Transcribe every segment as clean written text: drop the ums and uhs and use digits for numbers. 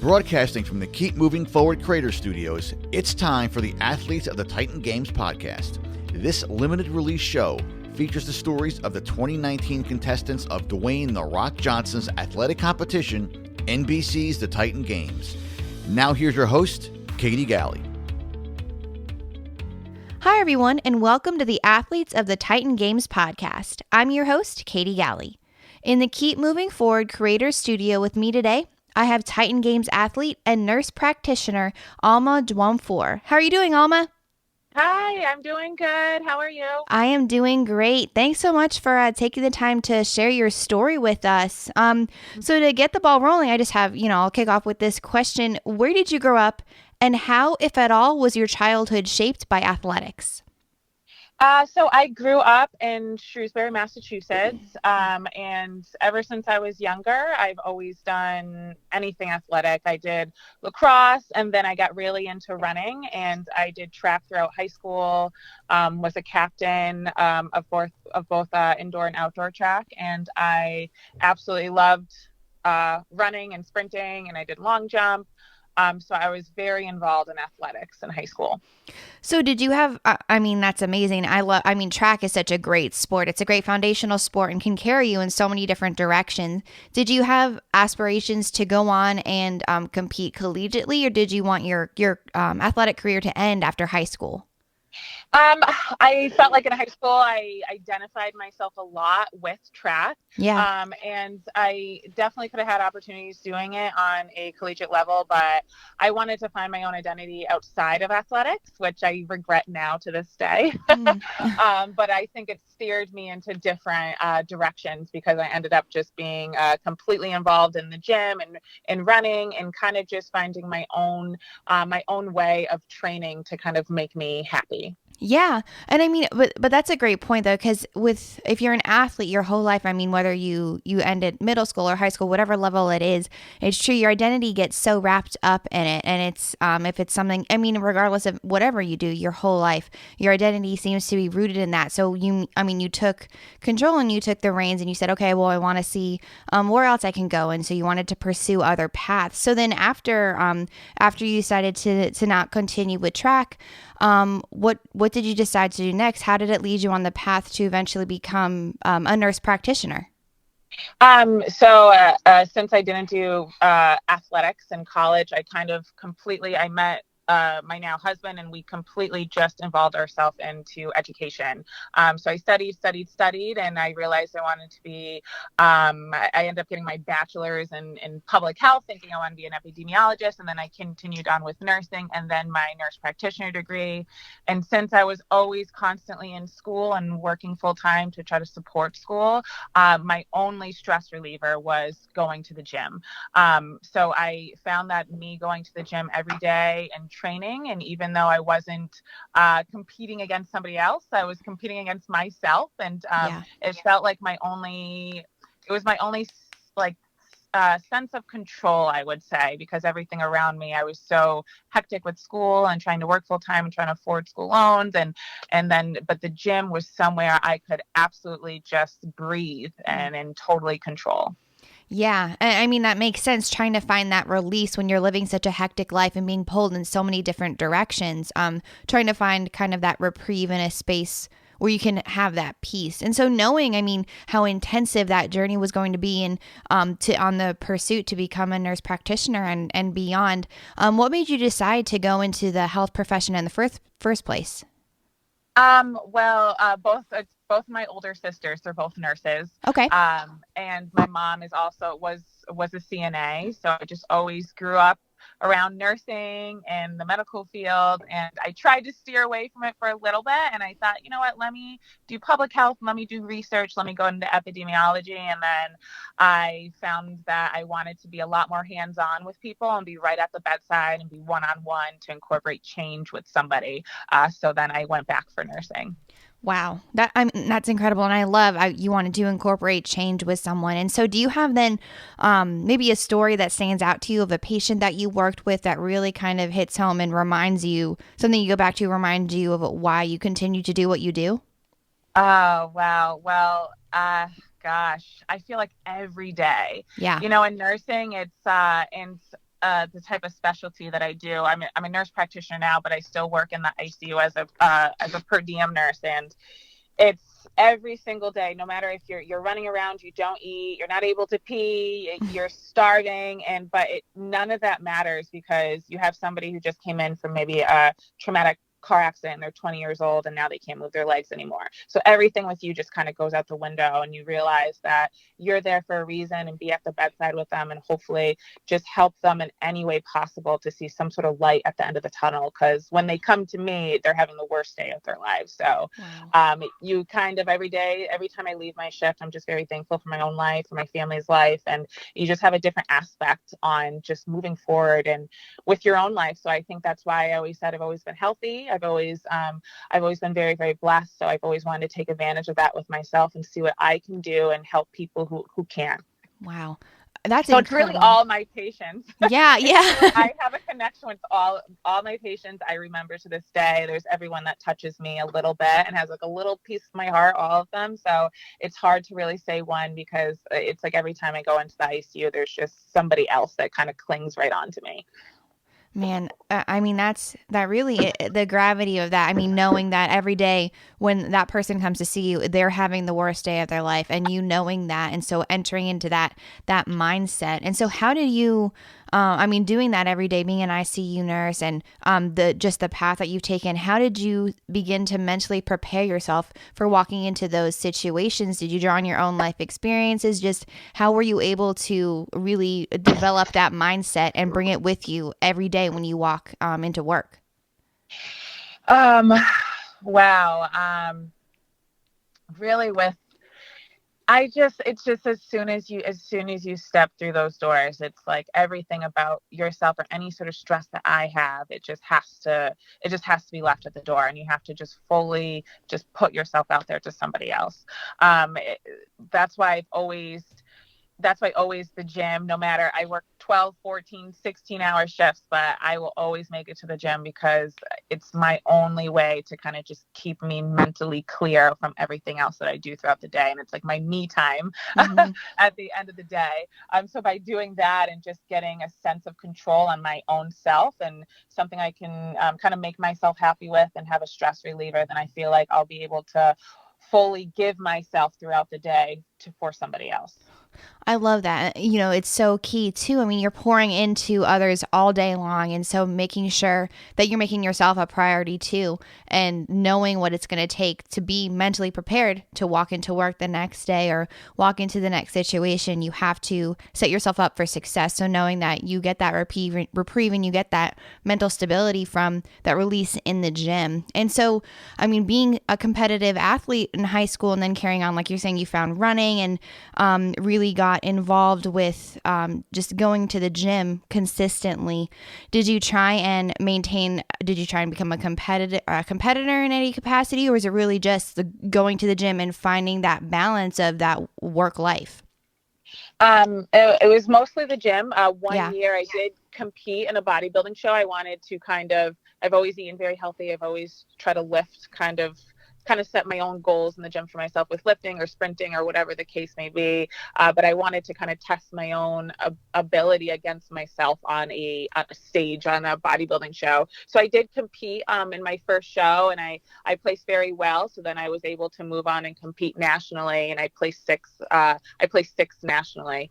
Broadcasting from the Keep Moving Forward Creator Studios, it's time for the Athletes of the Titan Games podcast. This limited release show features the stories of the 2019 contestants of Dwayne "The Rock" Johnson's athletic competition, NBC's The Titan Games. Now here's your host, Katie Galley. Hi, everyone, and welcome to the Athletes of the Titan Games podcast. I'm your host, Katie Galley. In the Keep Moving Forward Creator Studio with me today, I have Titan Games athlete and nurse practitioner, Alma Dwumfour. How are you doing, Alma? Hi, I'm doing good. How are you? I am doing great. Thanks so much for taking the time to share your story with us. So to get the ball rolling, I just have, I'll kick off with this question. Where did you grow up, and how, if at all, was your childhood shaped by athletics? So I grew up in Shrewsbury, Massachusetts, and ever since I was younger, I've always done anything athletic. I did lacrosse, and then I got really into running, and I did track throughout high school, was a captain of both indoor and outdoor track, and I absolutely loved running and sprinting, and I did long jump. So I was very involved in athletics in high school. So did you have, that's amazing. Track is such a great sport. It's a great foundational sport and can carry you in so many different directions. Did you have aspirations to go on and compete collegiately, or did you want your athletic career to end after high school? I felt like in high school, I identified myself a lot with track. Yeah. And I definitely could have had opportunities doing it on a collegiate level, but I wanted to find my own identity outside of athletics, which I regret now to this day. But I think it steered me into different directions because I ended up just being completely involved in the gym and running and kind of just finding my own way of training to kind of make me happy. Yeah. And but that's a great point though, because if you're an athlete your whole life, whether you ended middle school or high school, whatever level it is, it's true. Your identity gets so wrapped up in it. And it's, if it's something, regardless of whatever you do your whole life, your identity seems to be rooted in that. So you took control and you took the reins and you said, okay, well, I want to see, where else I can go. And so you wanted to pursue other paths. So then after you decided to not continue with track, what did you decide to do next? How did it lead you on the path to eventually become a nurse practitioner? So since I didn't do athletics in college, I met my now husband, and we completely just involved ourselves into education. So I studied, and I realized I wanted to be, I ended up getting my bachelor's in public health, thinking I wanted to be an epidemiologist. And then I continued on with nursing and then my nurse practitioner degree. And since I was always constantly in school and working full time to try to support school, my only stress reliever was going to the gym. So I found that me going to the gym every day and training, and even though I wasn't competing against somebody else, I was competing against myself, and it felt like my only sense of control, I would say, because everything around me, I was so hectic with school and trying to work full time and trying to afford school loans, but the gym was somewhere I could absolutely just breathe and totally control. Yeah. That makes sense, trying to find that release when you're living such a hectic life and being pulled in so many different directions, trying to find kind of that reprieve in a space where you can have that peace. And so knowing, how intensive that journey was going to be and on the pursuit to become a nurse practitioner and beyond, what made you decide to go into the health profession in the first place? Both my older sisters, they're both nurses. Okay. And my mom was a CNA. So I just always grew up around nursing and the medical field. And I tried to steer away from it for a little bit. And I thought, you know what, let me do public health. Let me do research. Let me go into epidemiology. And then I found that I wanted to be a lot more hands-on with people and be right at the bedside and be one-on-one to incorporate change with somebody. So then I went back for nursing. Wow. That's incredible. And I love you wanted to incorporate change with someone. And so do you have then maybe a story that stands out to you of a patient that you worked with that really kind of hits home and reminds you, something you go back to reminds you of why you continue to do what you do? Oh, wow. Well, gosh, I feel like every day, Yeah. in nursing, it's, and type of specialty that I do. I'm a nurse practitioner now, but I still work in the ICU as a per diem nurse, and it's every single day, no matter if you're running around, you don't eat, you're not able to pee, you're starving, but none of that matters because you have somebody who just came in from maybe a traumatic car accident. They're 20 years old and now they can't move their legs anymore. So everything with you just kind of goes out the window, and you realize that you're there for a reason, and be at the bedside with them and hopefully just help them in any way possible to see some sort of light at the end of the tunnel. Because when they come to me, they're having the worst day of their lives. So you kind of every day, every time I leave my shift, I'm just very thankful for my own life, for my family's life. And you just have a different aspect on just moving forward and with your own life. So I think that's why I always said I've always been healthy. I've always been very, very blessed. So I've always wanted to take advantage of that with myself and see what I can do and help people who can. Wow. That's so incredible. It's really all my patients. Yeah. I have a connection with all my patients. I remember to this day, there's everyone that touches me a little bit and has like a little piece of my heart, all of them. So it's hard to really say one, because it's like every time I go into the ICU, there's just somebody else that kind of clings right onto me. Man, I mean, that really, the gravity of that. I mean, knowing that every day when that person comes to see you, they're having the worst day of their life, and you knowing that, and so entering into that mindset. And so how did you, I mean, doing that every day, being an ICU nurse, and the path that you've taken, how did you begin to mentally prepare yourself for walking into those situations? Did you draw on your own life experiences? Just how were you able to really develop that mindset and bring it with you every day when you walk into work? Wow. Really it's just as soon as you step through those doors, it's like everything about yourself or any sort of stress that I have, it just has to be left at the door, and you have to just fully just put yourself out there to somebody else. That's why always the gym, no matter, I work 12, 14, 16-hour shifts, but I will always make it to the gym because it's my only way to kind of just keep me mentally clear from everything else that I do throughout the day. And it's like my me time at the end of the day. So by doing that and just getting a sense of control on my own self and something I can kind of make myself happy with and have a stress reliever, then I feel like I'll be able to fully give myself throughout the day for somebody else. I love that. You know, it's so key too. I mean, you're pouring into others all day long. And so making sure that you're making yourself a priority too, and knowing what it's going to take to be mentally prepared to walk into work the next day or walk into the next situation. You have to set yourself up for success. So knowing that you get that reprieve and you get that mental stability from that release in the gym. And so, I mean, being a competitive athlete in high school and then carrying on, like you're saying, you found running and really got involved with just going to the gym consistently. Did you try and become a competitor in any capacity, or is it really just the going to the gym and finding that balance of that work life? It was mostly the gym. One year I did compete in a bodybuilding show. I wanted to I've always eaten very healthy. I've always tried to lift, kind of set my own goals in the gym for myself with lifting or sprinting or whatever the case may be. But I wanted to kind of test my own ability against myself on a stage, on a bodybuilding show. So I did compete in my first show, and I placed very well. So then I was able to move on and compete nationally, and I placed sixth nationally.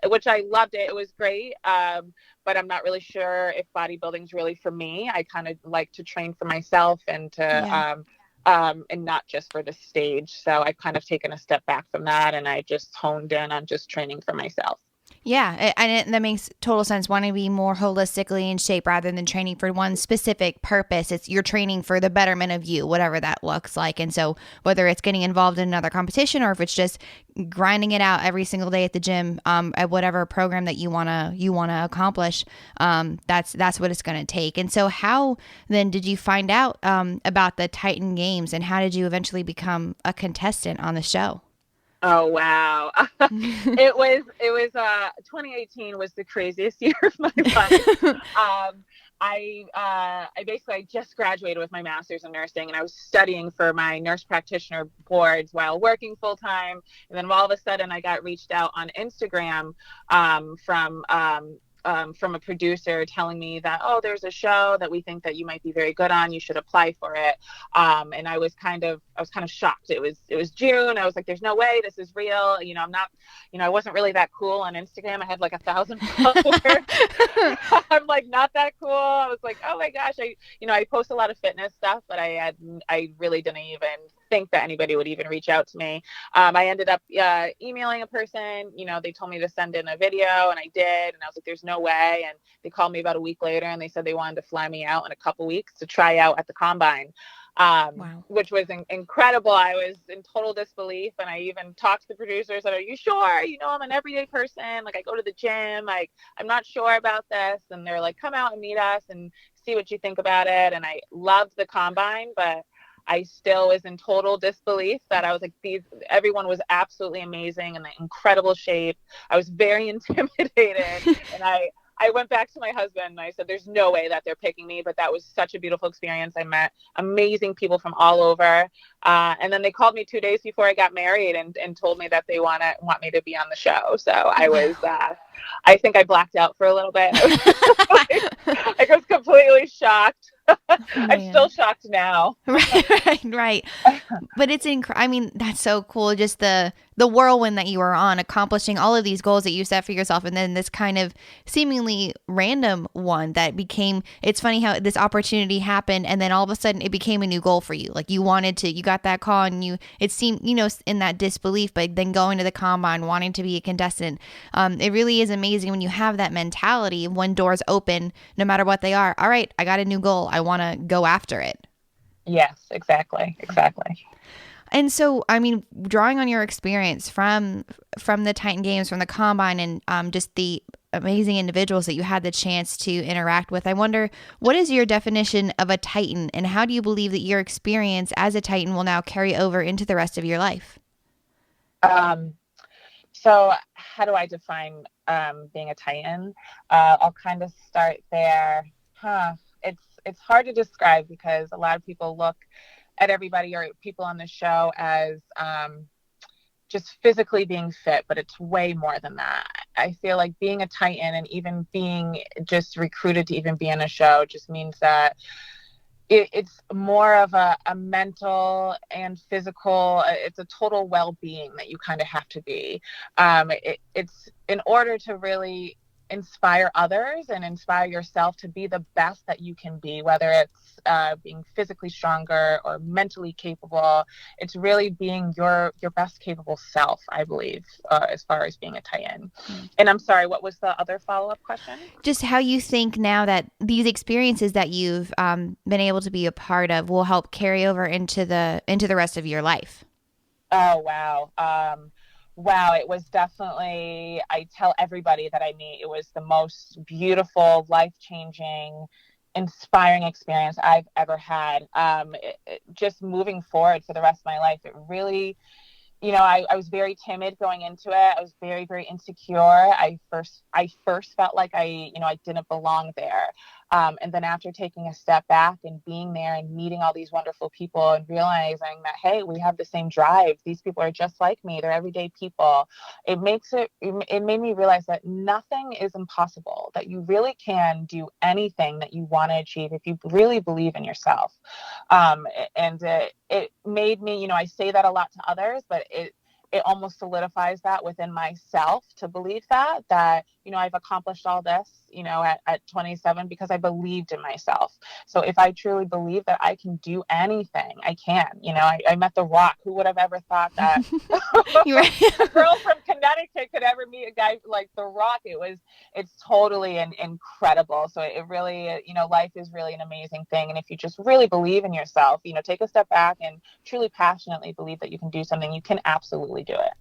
Which I loved it. It was great. But I'm not really sure if bodybuilding is really for me. I kind of like to train for myself and and not just for the stage. So I've kind of taken a step back from that, and I just honed in on just training for myself. Yeah, and that makes total sense. Wanting to be more holistically in shape rather than training for one specific purpose. You're training for the betterment of you, whatever that looks like. And so whether it's getting involved in another competition or if it's just grinding it out every single day at the gym, at whatever program that you wanna accomplish, that's what it's going to take. And so how then did you find out about the Titan Games, and how did you eventually become a contestant on the show? Oh, wow. It was 2018 was the craziest year of my life. I basically just graduated with my master's in nursing, and I was studying for my nurse practitioner boards while working full time. And then all of a sudden I got reached out on Instagram from from a producer telling me that, oh, there's a show that we think that you might be very good on. You should apply for it. And I was kind of shocked. It was June. I was like, there's no way this is real. I'm not, I wasn't really that cool on Instagram. I had like 1,000 followers. I'm like, not that cool. I was like, oh my gosh. I post a lot of fitness stuff, but I really didn't even think that anybody would even reach out to me. I ended up emailing a person. They told me to send in a video, and I did. And I was like, there's no way. And they called me about a week later, and they said they wanted to fly me out in a couple weeks to try out at the combine, Wow. which was incredible. I was in total disbelief. And I even talked to the producers, said, are you sure? I'm an everyday person. Like, I go to the gym. I'm not sure about this. And they're like, come out and meet us and see what you think about it. And I loved the combine, but I still was in total disbelief that I was like, everyone was absolutely amazing and in incredible shape. I was very intimidated. And I went back to my husband and I said, there's no way that they're picking me, but that was such a beautiful experience. I met amazing people from all over. And then they called me 2 days before I got married and told me that they want me to be on the show. So I was, I think I blacked out for a little bit. I was completely shocked. I'm still shocked now. Right. But it's I mean, that's so cool. Just the whirlwind that you were on, accomplishing all of these goals that you set for yourself. And then this kind of seemingly random one that became, it's funny how this opportunity happened. And then all of a sudden it became a new goal for you. Like you got that call and it seemed, in that disbelief, but then going to the combine, wanting to be a contestant. It really is amazing when you have that mentality when doors open, no matter what they are. All right, I got a new goal. I want to go after it. Yes, exactly. And so, I mean, drawing on your experience from the Titan Games, from the combine, and just the amazing individuals that you had the chance to interact with, I wonder, what is your definition of a Titan, and how do you believe that your experience as a Titan will now carry over into the rest of your life? So how do I define being a Titan? I'll kind of start there. It's hard to describe because a lot of people look at everybody or people on the show as just physically being fit, but it's way more than that. I feel like being a Titan and even being just recruited to even be in a show just means that it's more of a mental and physical, it's a total well-being that you kind of have to be. It's in order to really inspire others and inspire yourself to be the best that you can be, whether it's being physically stronger or mentally capable. It's really being your best capable self, I believe, as far as being a Titan. And I'm sorry, what was the other follow-up question? Just how you think now that these experiences that you've been able to be a part of will help carry over into the rest of your life. Oh, wow. Wow, it was definitely, I tell everybody that I meet, it was the most beautiful, life-changing, inspiring experience I've ever had. Just moving forward for the rest of my life, it really, I was very timid going into it. I was very, very insecure. I first felt like I didn't belong there. And then after taking a step back and being there and meeting all these wonderful people and realizing that, hey, we have the same drive. These people are just like me. They're everyday people. It made me realize that nothing is impossible, that you really can do anything that you want to achieve if you really believe in yourself. And it made me, I say that a lot to others, but it almost solidifies that within myself to believe that I've accomplished all this, at 27 because I believed in myself. So if I truly believe that I can do anything, I can. I met The Rock. Who would have ever thought that a girl from Connecticut could ever meet a guy like The Rock? It's totally incredible. So it really, life is really an amazing thing. And if you just really believe in yourself, take a step back and truly passionately believe that you can do something, you can absolutely do it.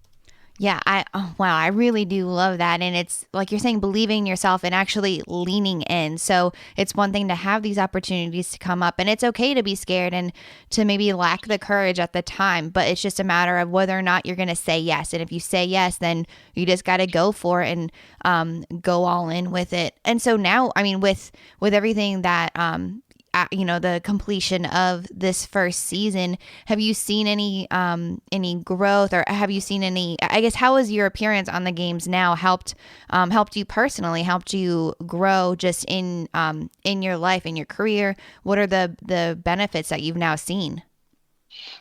Yeah, I really do love that. And it's like you're saying, believing in yourself and actually leaning in. So it's one thing to have these opportunities to come up, and it's okay to be scared and to maybe lack the courage at the time, but it's just a matter of whether or not you're going to say yes. And if you say yes, then you just got to go for it and go all in with it. And so now, I mean, with everything that the completion of this first season, have you seen any growth, or have you seen any, I guess, how has your appearance on the games now helped you personally, helped you grow just in your life, in your career? What are the benefits that you've now seen?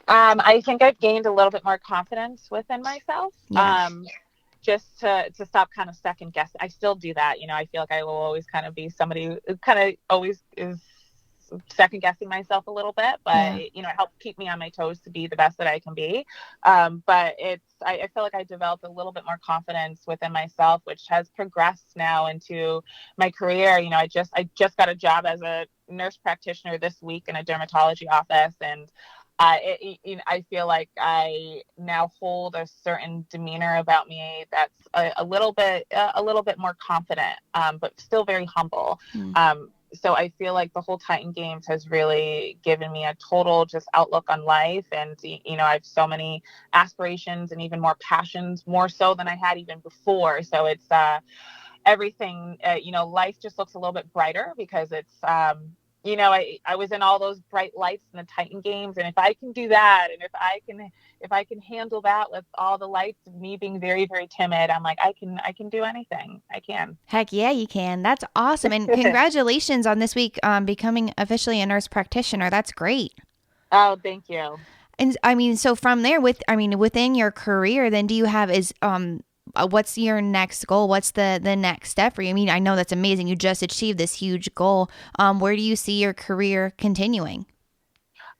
I think I've gained a little bit more confidence within myself. Yeah. Just to stop kind of second guessing. I still do that. I feel like I will always kind of be somebody who kind of always is second guessing myself a little bit, but it helps keep me on my toes to be the best that I can be. But I feel like I developed a little bit more confidence within myself, which has progressed now into my career. I just got a job as a nurse practitioner this week in a dermatology office, and I feel like I now hold a certain demeanor about me that's a little bit more confident, but still very humble. So I feel like the whole Titan Games has really given me a total just outlook on life, and I have so many aspirations and even more passions, more so than I had even before. So it's everything. Life just looks a little bit brighter because it's. I was in all those bright lights in the Titan Games, and if I can do that, and if I can handle that with all the lights of me being very, very timid, I'm like, I can do anything. I can. Heck yeah, you can. That's awesome. And congratulations on this week becoming officially a nurse practitioner. That's great. Oh, thank you. And I mean, so from there, within your career, then do you have what's your next goal? What's the next step for you? I mean, I know that's amazing. You just achieved this huge goal. Where do you see your career continuing?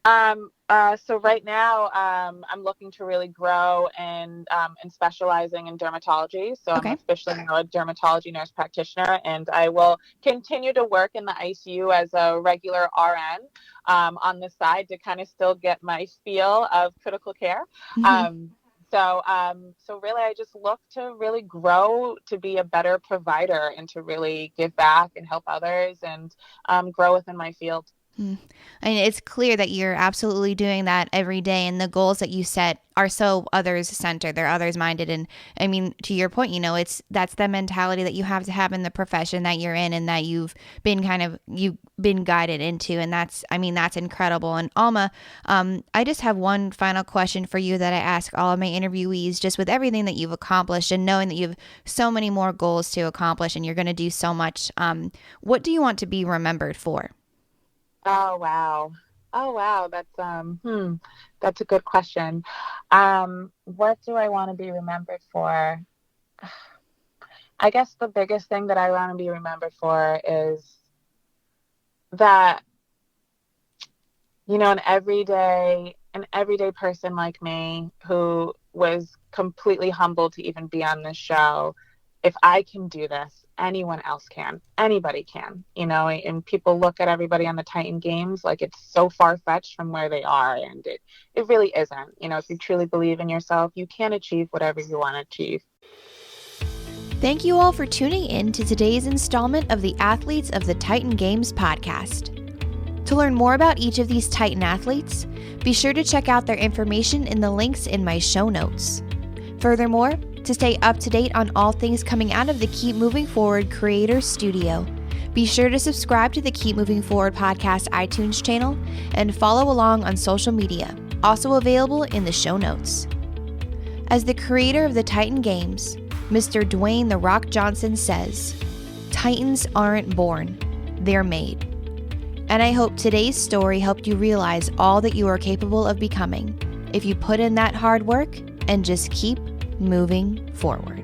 So right now, I'm looking to really grow and specializing in dermatology. So Okay. I'm officially now a dermatology nurse practitioner, and I will continue to work in the ICU as a regular RN on the side to kind of still get my feel of critical care. Mm-hmm. So really, I just look to really grow to be a better provider and to really give back and help others and grow within my field. And it's clear that you're absolutely doing that every day, and the goals that you set are so others centered, they're others minded. And I mean, to your point, that's the mentality that you have to have in the profession that you're in, and that you've been guided into. And that's incredible. And Alma, I just have one final question for you that I ask all of my interviewees, just with everything that you've accomplished and knowing that you have so many more goals to accomplish and you're going to do so much. What do you want to be remembered for? Oh, wow. That's a good question. What do I want to be remembered for? I guess the biggest thing that I want to be remembered for is that, an everyday person like me who was completely humbled to even be on this show. If I can do this, anyone else can. Anybody can, and people look at everybody on the Titan Games like it's so far-fetched from where they are, and it really isn't. If you truly believe in yourself, you can achieve whatever you want to achieve. Thank you all for tuning in to today's installment of the Athletes of the Titan Games podcast. To learn more about each of these Titan athletes, be sure to check out their information in the links in my show notes. Furthermore, to stay up to date on all things coming out of the Keep Moving Forward Creators Studio, be sure to subscribe to the Keep Moving Forward podcast iTunes channel and follow along on social media, also available in the show notes. As the creator of the Titan Games, Mr. Dwayne "The Rock" Johnson says, "Titans aren't born, they're made." And I hope today's story helped you realize all that you are capable of becoming if you put in that hard work and just keep moving forward.